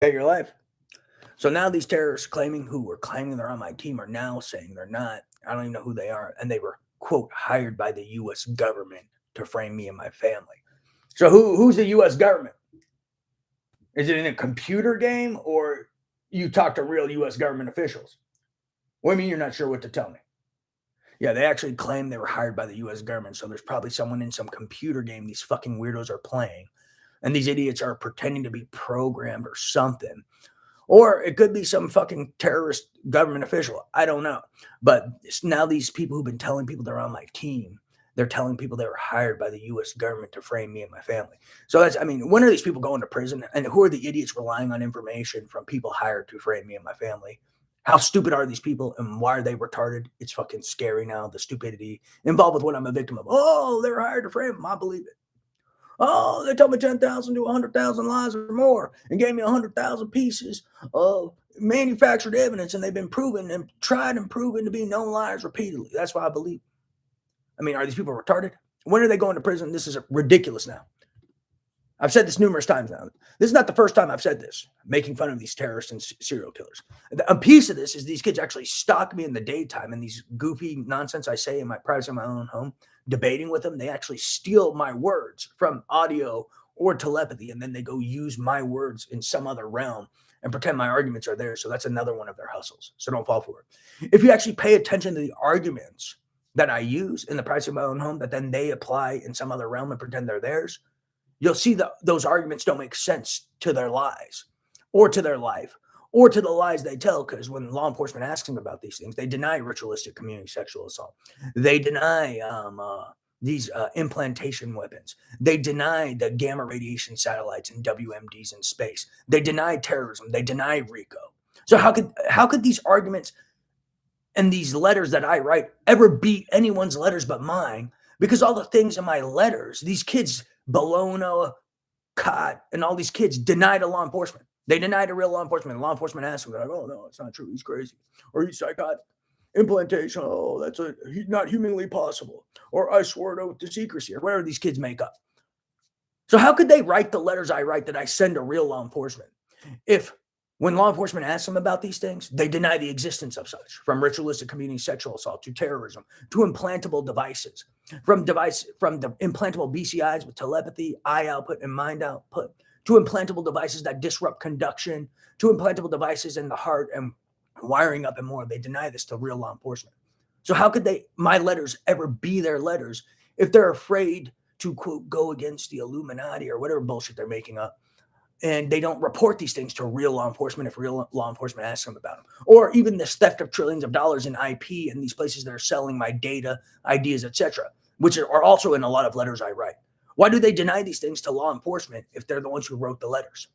Get your life. So now these terrorists who were claiming they're on my team are now saying they're not. I don't even know who they are. And they were, quote, hired by the U.S. government to frame me and my family. So who's the U.S. government? Is it in a computer game or you talk to real U.S. government officials? What do you mean you're not sure what to tell me? Yeah, they actually claim they were hired by the U.S. government. So there's probably someone in some computer game these fucking weirdos are playing. And these idiots are pretending to be programmed or something. Or it could be some fucking terrorist government official. I don't know. But now these people who've been telling people they're on my team, they're telling people they were hired by the U.S. government to frame me and my family. So that's, I mean, when are these people going to prison? And who are the idiots relying on information from people hired to frame me and my family? How stupid are these people and why are they retarded? It's fucking scary now, the stupidity involved with what I'm a victim of. Oh, they were hired to frame them. I believe it. Oh, they told me 10,000 to 100,000 lies or more and gave me 100,000 pieces of manufactured evidence, and they've been proven and tried and proven to be known liars repeatedly. That's why I believe. I mean, are these people retarded? When are they going to prison? This is ridiculous now. I've said this numerous times now. This is not the first time I've said this, making fun of these terrorists and serial killers. A piece of this is these kids actually stalk me in the daytime and these goofy nonsense I say in my privacy in my own home, debating with them. They actually steal my words from audio or telepathy, and then they go use my words in some other realm and pretend my arguments are theirs. So that's another one of their hustles. So don't fall for it. If you actually pay attention to the arguments that I use in the privacy of my own home that then they apply in some other realm and pretend they're theirs, you'll see that those arguments don't make sense to their lies or to their life or to the lies they tell. Because when law enforcement asks them about these things, they deny ritualistic community sexual assault. They deny these implantation weapons. They deny the gamma radiation satellites and WMDs in space. They deny terrorism. They deny RICO. So how could these arguments and these letters that I write ever beat anyone's letters but mine? Because all the things in my letters, these kids, Bologna, Cott, and all these kids denied to law enforcement. They denied to real law enforcement. And law enforcement asked them, they're like, oh, no, it's not true. He's crazy. Or he's psychotic. Implantation, oh, that's not humanly possible. Or I swore to oath to secrecy, or whatever these kids make up. So how could they write the letters I write that I send to real law enforcement if when law enforcement asks them about these things, they deny the existence of such, from ritualistic community sexual assault to terrorism to implantable devices, from the implantable BCIs with telepathy, eye output, and mind output, to implantable devices that disrupt conduction, to implantable devices in the heart and wiring up and more. They deny this to real law enforcement. So how could my letters ever be their letters if they're afraid to, quote, go against the Illuminati or whatever bullshit they're making up? And they don't report these things to real law enforcement if real law enforcement asks them about them. Or even this theft of trillions of dollars in IP and these places that are selling my data, ideas, etc., which are also in a lot of letters I write. Why do they deny these things to law enforcement if they're the ones who wrote the letters?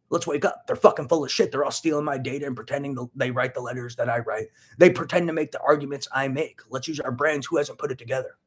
Let's wake up. They're fucking full of shit. They're all stealing my data and pretending they write the letters that I write. They pretend to make the arguments I make. Let's use our brains. Who hasn't put it together?